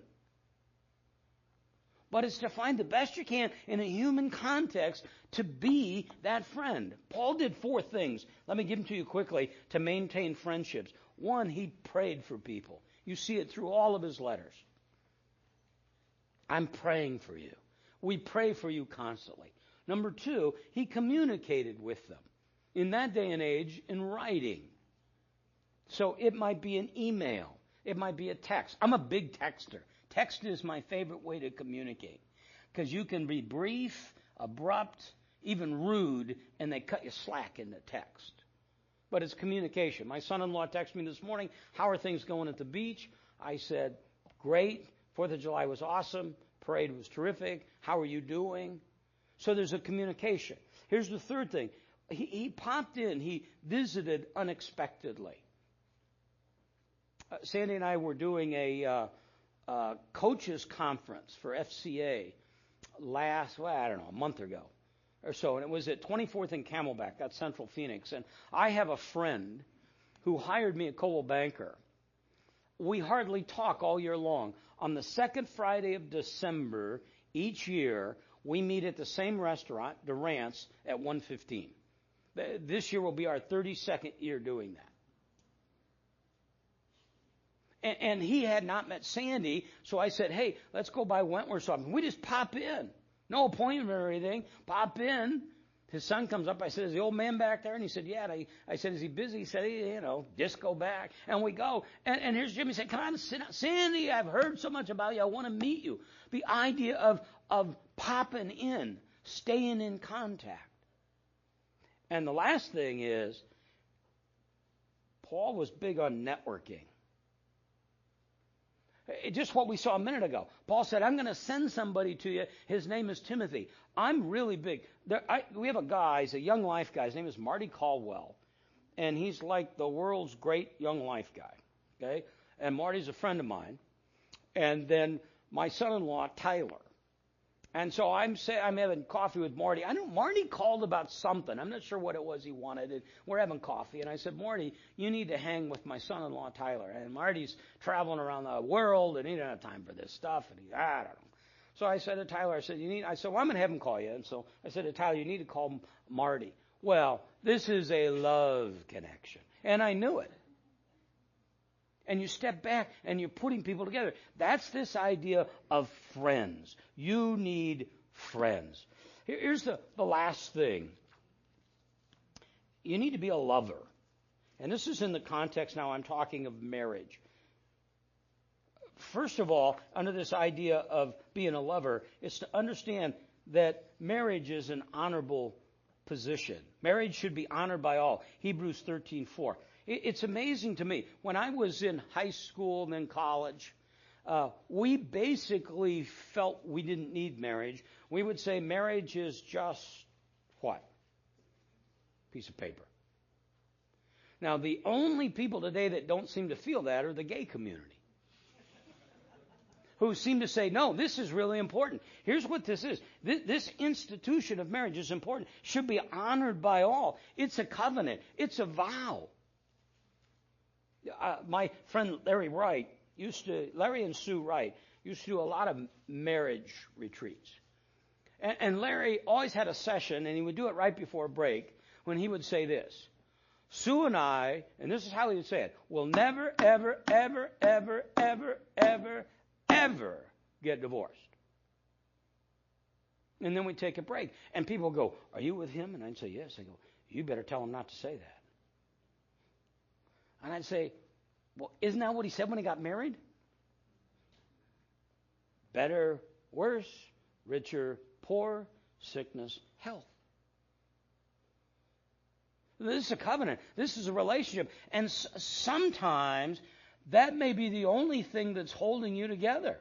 But it's to find the best you can in a human context to be that friend. Paul did 4 things. Let me give them to you quickly to maintain friendships. 1, he prayed for people. You see it through all of his letters. I'm praying for you. We pray for you constantly. Number 2, he communicated with them. In that day and age, in writing. So it might be an email. It might be a text. I'm a big texter. Text is my favorite way to communicate. Because you can be brief, abrupt, even rude, and they cut you slack in the text. But it's communication. My son-in-law texted me this morning, how are things going at the beach? I said, great. 4th of July was awesome. Parade was terrific. How are you doing? So there's a communication. Here's the third thing. He popped in. He visited unexpectedly. Sandy and I were doing a coaches conference for FCA a month ago or so. And it was at 24th and Camelback, that's Central Phoenix. And I have a friend who hired me at Coldwell Banker. We hardly talk all year long. On the second Friday of December each year, we meet at the same restaurant, Durant's, at 1:15. This year will be our 32nd year doing that. And he had not met Sandy, so I said, hey, let's go by Wentworth. We just pop in. No appointment or anything. Pop in. His son comes up. I said, is the old man back there? And he said, yeah. And I said, is he busy? He said, just go back. And we go. And here's Jimmy saying, come on, sit down. Sandy, I've heard so much about you. I want to meet you. The idea of popping in, staying in contact. And the last thing is, Paul was big on networking. Just what we saw a minute ago. Paul said, I'm going to send somebody to you. His name is Timothy. I'm really big. We have a guy, he's a young life guy. His name is Marty Caldwell. And he's like the world's great young life guy. Okay? And Marty's a friend of mine. And then my son-in-law, Tyler. And so I'm having coffee with Marty. I know Marty called about something. I'm not sure what it was he wanted. And we're having coffee. And I said, Marty, you need to hang with my son-in-law, Tyler. And Marty's traveling around the world, and he doesn't have time for this stuff. And I don't know. So I said to Tyler, well, I'm going to have him call you. And so I said to Tyler, you need to call Marty. Well, this is a love connection. And I knew it. And you step back and you're putting people together. That's this idea of friends. You need friends. Here's the last thing. You need to be a lover. And this is in the context now I'm talking of marriage. First of all, under this idea of being a lover, is to understand that marriage is an honorable position. Marriage should be honored by all. Hebrews 13:4. It's amazing to me. When I was in high school and then college, we basically felt we didn't need marriage. We would say marriage is just what? Piece of paper. Now, the only people today that don't seem to feel that are the gay community, who seem to say, no, this is really important. Here's what this is. This institution of marriage is important. Should be honored by all. It's a covenant. It's a vow. My friend Larry and Sue Wright used to do a lot of marriage retreats. And Larry always had a session, and he would do it right before break, when he would say this. Sue and I, and this is how he would say it, will never, ever, ever, ever, ever, ever, ever get divorced. And then we take a break. And people go, are you with him? And I'd say, yes. I go, you better tell him not to say that. And I'd say, well, isn't that what he said when he got married? Better, worse, richer, poor, sickness, health. This is a covenant. This is a relationship. And sometimes that may be the only thing that's holding you together,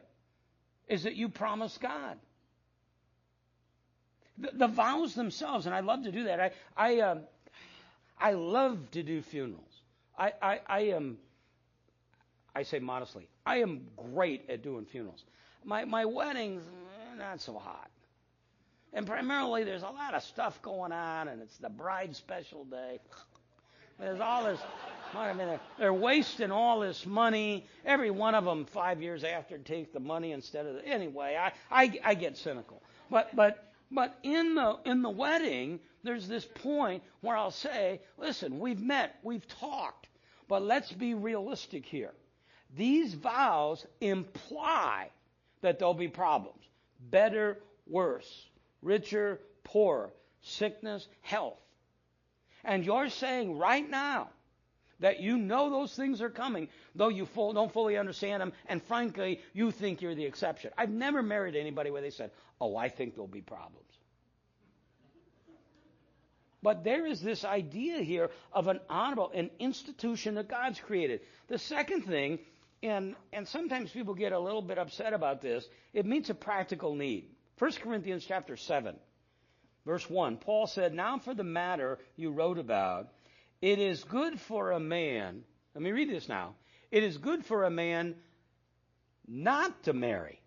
is that you promise God. The vows themselves, and I love to do that. I love to do funerals. I say modestly, I am great at doing funerals. My weddings, not so hot. And primarily there's a lot of stuff going on, and it's the bride's special day. There's all this, they're wasting all this money. Every one of them 5 years after take the money instead of anyway, I get cynical. But in the wedding, there's this point where I'll say, listen, we've met, we've talked, but let's be realistic here. These vows imply that there'll be problems. Better, worse, richer, poorer, sickness, health. And you're saying right now, that you know those things are coming, though you don't fully understand them, and frankly, you think you're the exception. I've never married anybody where they said, oh, I think there'll be problems. But there is this idea here of an institution that God's created. The second thing, and sometimes people get a little bit upset about this, it meets a practical need. 1 Corinthians chapter 7, verse 1, Paul said, now for the matter you wrote about, it is good for a man, let me read this now, it is good for a man not to marry.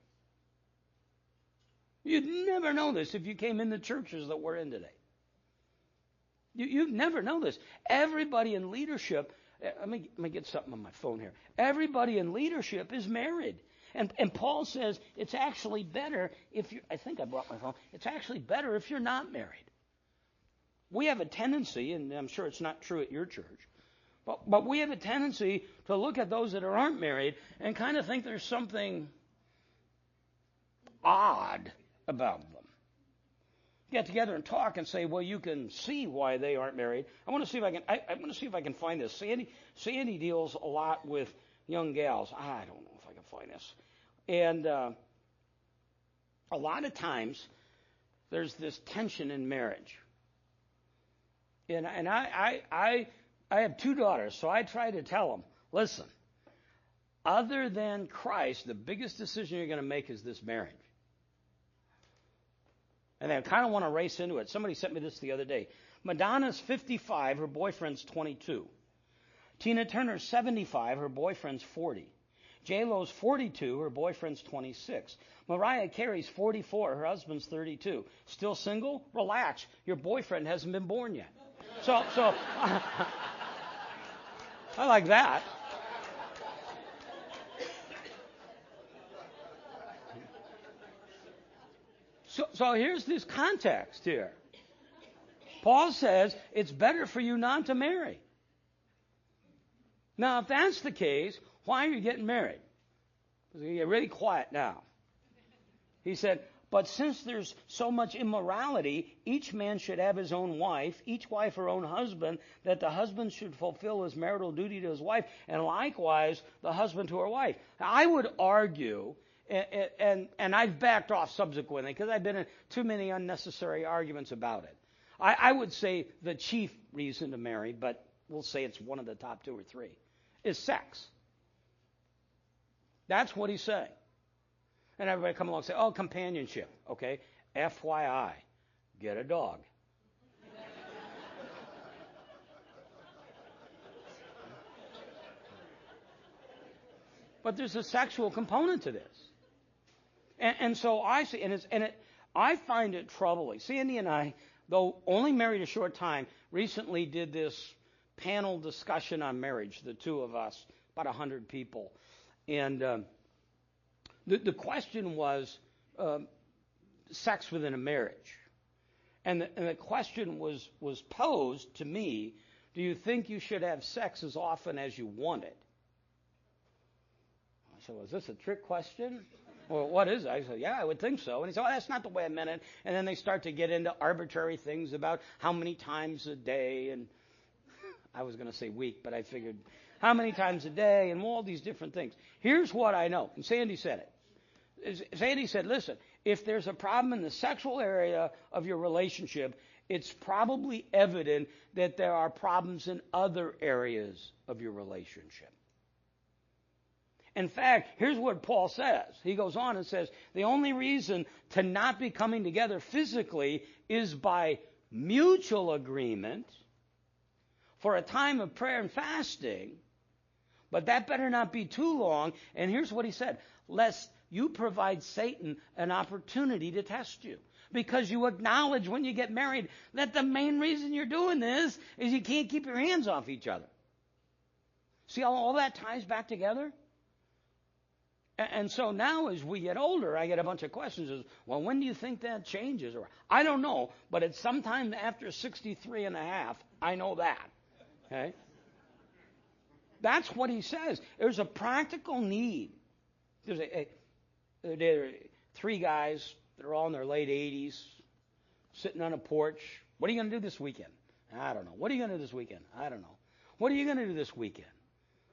You'd never know this if you came in the churches that we're in today. You'd never know this. Everybody in leadership, let me get something on my phone here. Everybody in leadership is married. And Paul says it's actually better if you, I think I brought my phone, it's actually better if you're not married. We have a tendency, and I'm sure it's not true at your church, but we have a tendency to look at those that aren't married and kind of think there's something odd about them. Get together and talk and say, well, you can see why they aren't married. I want to see if I can find this. Sandy deals a lot with young gals. I don't know if I can find this. And a lot of times there's this tension in marriage. And I have two daughters, so I try to tell them, listen, other than Christ, the biggest decision you're going to make is this marriage. And I kind of want to race into it. Somebody sent me this the other day. Madonna's 55, her boyfriend's 22. Tina Turner's 75, her boyfriend's 40. J-Lo's 42, her boyfriend's 26. Mariah Carey's 44, her husband's 32. Still single? Relax. Your boyfriend hasn't been born yet. So I like that. So here's this context here. Paul says it's better for you not to marry. Now, if that's the case, why are you getting married? Because you get really quiet now. He said, but since there's so much immorality, each man should have his own wife, each wife her own husband, that the husband should fulfill his marital duty to his wife, and likewise the husband to her wife. Now, I would argue, and I've backed off subsequently because I've been in too many unnecessary arguments about it. I would say the chief reason to marry, but we'll say it's one of the top two or three, is sex. That's what he's saying. And everybody come along and say, oh, companionship. Okay, FYI, get a dog. But there's a sexual component to this. And so I see, I find it troubling. Sandy and I, though only married a short time, recently did this panel discussion on marriage, the two of us, about 100 people. And the question was sex within a marriage. And the question was posed to me, do you think you should have sex as often as you want it? I said, well, is this a trick question? Well, what is it? I said, yeah, I would think so. And he said, oh, that's not the way I meant it. And then they start to get into arbitrary things about how many times a day, and I was going to say week, but I figured how many times a day, and all these different things. Here's what I know, and Sandy said it. Sandy said, listen, if there's a problem in the sexual area of your relationship, it's probably evident that there are problems in other areas of your relationship. In fact, here's what Paul says. He goes on and says, the only reason to not be coming together physically is by mutual agreement for a time of prayer and fasting, but that better not be too long. And here's what he said, lest you provide Satan an opportunity to test you. Because you acknowledge when you get married that the main reason you're doing this is you can't keep your hands off each other. See how all that ties back together? And so now as we get older, I get a bunch of questions. Well, when do you think that changes? Or I don't know, but it's sometime after 63 and a half. I know that. Okay? That's what he says. There's a practical need. There are three guys that are all in their late 80s, sitting on a porch. What are you going to do this weekend? I don't know. What are you going to do this weekend? I don't know. What are you going to do this weekend?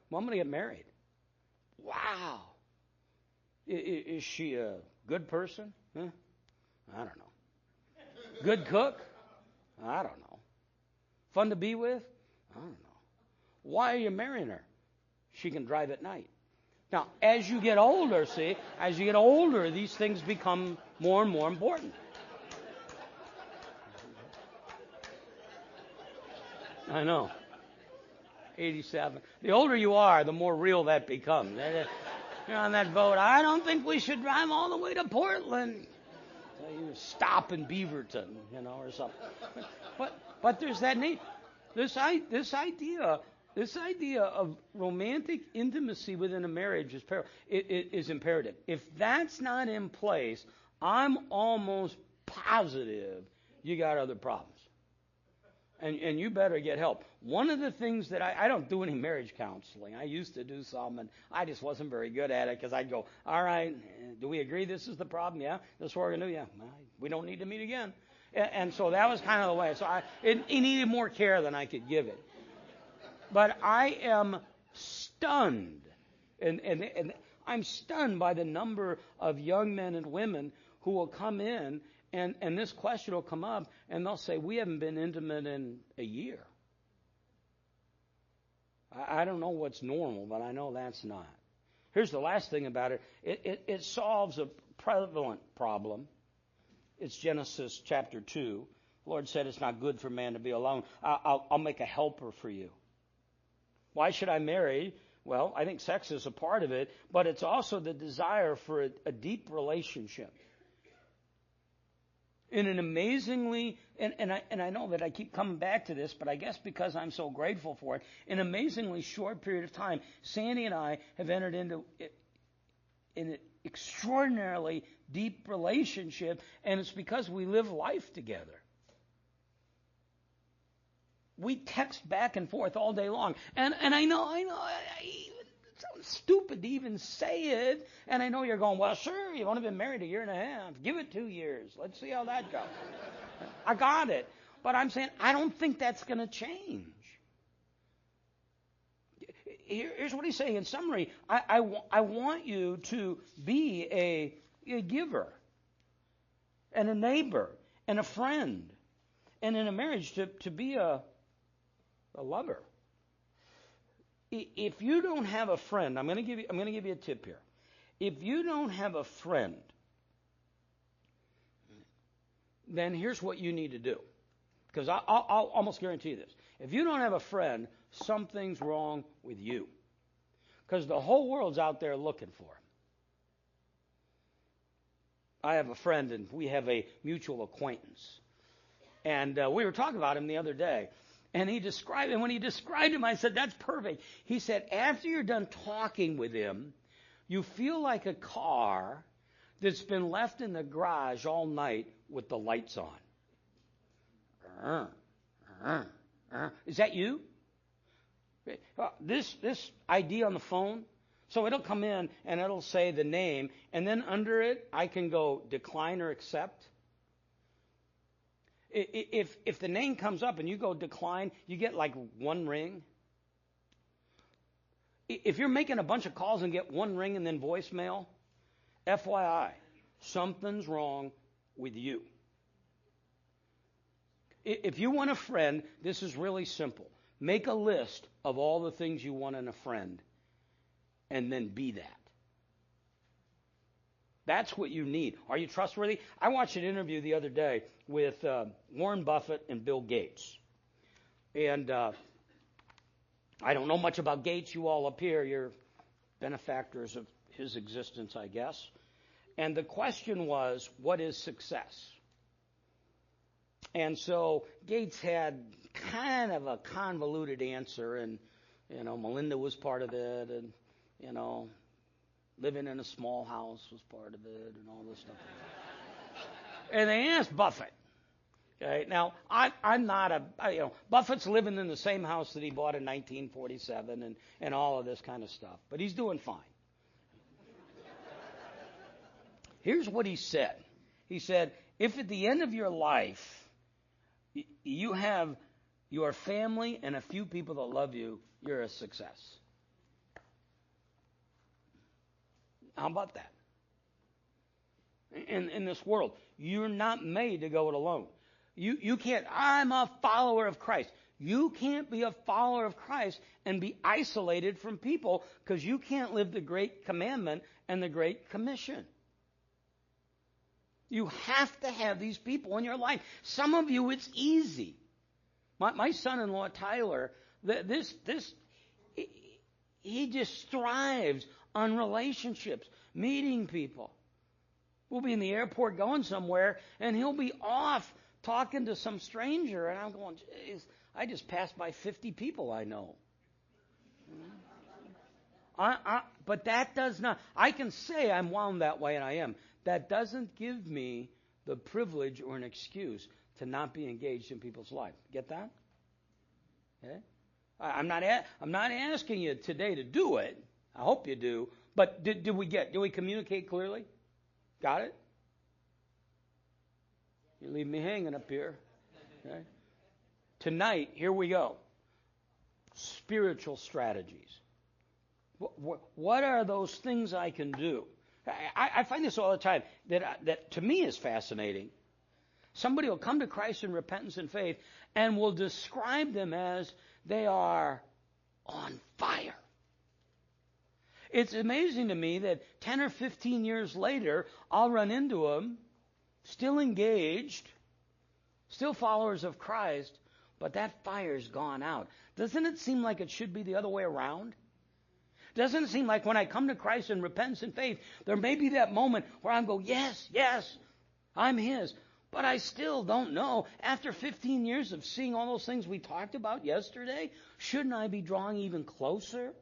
Well, I'm going to get married. Wow. Is she a good person? Huh? I don't know. Good cook? I don't know. Fun to be with? I don't know. Why are you marrying her? She can drive at night. Now, as you get older, these things become more and more important. I know. 87. The older you are, the more real that becomes. You're on that boat. I don't think we should drive all the way to Portland. So you stop in Beaverton, or something. But there's that need. This idea of romantic intimacy within a marriage is imperative. If that's not in place, I'm almost positive you got other problems. And you better get help. One of the things that I don't do any marriage counseling. I used to do some, and I just wasn't very good at it because I'd go, all right, do we agree this is the problem? Yeah. This is what we're going to do? Yeah. We don't need to meet again. And so that was kind of the way. So it needed more care than I could give it. But I am stunned, and I'm stunned by the number of young men and women who will come in, and this question will come up, and they'll say, we haven't been intimate in a year. I don't know what's normal, but I know that's not. Here's the last thing about it. It solves a prevalent problem. It's Genesis chapter 2. The Lord said it's not good for man to be alone. I'll make a helper for you. Why should I marry? Well, I think sex is a part of it, but it's also the desire for a deep relationship. In an amazingly, and I know that I keep coming back to this, but I guess because I'm so grateful for it, in an amazingly short period of time, Sandy and I have entered into an extraordinarily deep relationship, and it's because we live life together. We text back and forth all day long. And I know, it sounds stupid to even say it. And I know you're going, well, sure, you've only been married a year and a half. Give it 2 years. Let's see how that goes. I got it. But I'm saying, I don't think that's going to change. Here's what he's saying in summary. I want you to be a giver and a neighbor and a friend. And in a marriage, to be a lover. If you don't have a friend, I'm going to give you a tip here. If you don't have a friend, then here's what you need to do. Because I'll almost guarantee you this. If you don't have a friend, something's wrong with you. Because the whole world's out there looking for him. I have a friend, and we have a mutual acquaintance. And we were talking about him the other day. And when he described him, I said, that's perfect. He said, after you're done talking with him, you feel like a car that's been left in the garage all night with the lights on. Is that you? This ID on the phone, so it'll come in and it'll say the name, and then under it, I can go decline or accept. If the name comes up and you go decline, you get like 1 ring. If you're making a bunch of calls and get 1 ring and then voicemail, FYI, something's wrong with you. If you want a friend, this is really simple. Make a list of all the things you want in a friend and then be that. That's what you need. Are you trustworthy? I watched an interview the other day with Warren Buffett and Bill Gates. And I don't know much about Gates. You all up here, you're benefactors of his existence, I guess. And the question was, what is success? And so Gates had kind of a convoluted answer, and, Melinda was part of it, and, living in a small house was part of it, and all this stuff. And they asked Buffett. Okay, now I'm not Buffett's living in the same house that he bought in 1947, and all of this kind of stuff, but he's doing fine. Here's what he said. He said, if at the end of your life you have your family, and a few people that love you, you're a success. How about that? In this world, you're not made to go it alone. You can't, I'm a follower of Christ. You can't be a follower of Christ and be isolated from people, because you can't live the Great Commandment and the Great Commission. You have to have these people in your life. Some of you, it's easy. My son-in-law, Tyler, he just thrives on relationships, meeting people. We'll be in the airport going somewhere, and he'll be off talking to some stranger, and I'm going, geez, I just passed by 50 people I know. But that does not, I can say I'm wound that way, and I am. That doesn't give me the privilege or an excuse to not be engaged in people's life. Get that? Okay? I'm not asking you today to do it. I hope you do. But did we communicate clearly? Got it? You leave me hanging up here. Okay? Tonight, here we go. Spiritual strategies. What are those things I can do? I find this all the time that to me is fascinating. Somebody will come to Christ in repentance and faith and will describe them as they are on fire. It's amazing to me that 10 or 15 years later, I'll run into them, still engaged, still followers of Christ, but that fire's gone out. Doesn't it seem like it should be the other way around? Doesn't it seem like when I come to Christ in repentance and faith, there may be that moment where I'm going, yes, I'm His. But I still don't know. After 15 years of seeing all those things we talked about yesterday, shouldn't I be drawing even closer?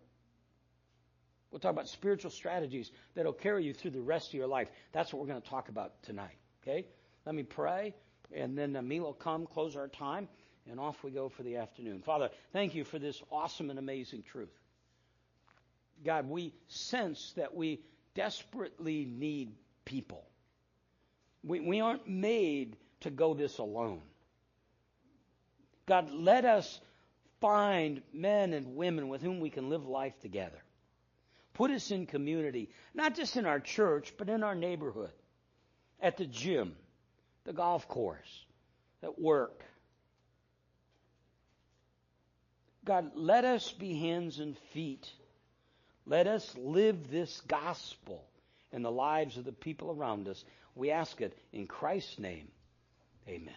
We'll talk about spiritual strategies that will carry you through the rest of your life. That's what we're going to talk about tonight. Okay? Let me pray, and then Mila will come, close our time, and off we go for the afternoon. Father, thank you for this awesome and amazing truth. God, we sense that we desperately need people. We aren't made to go this alone. God, let us find men and women with whom we can live life together. Put us in community, not just in our church, but in our neighborhood, at the gym, the golf course, at work. God, let us be hands and feet. Let us live this gospel in the lives of the people around us. We ask it in Christ's name. Amen.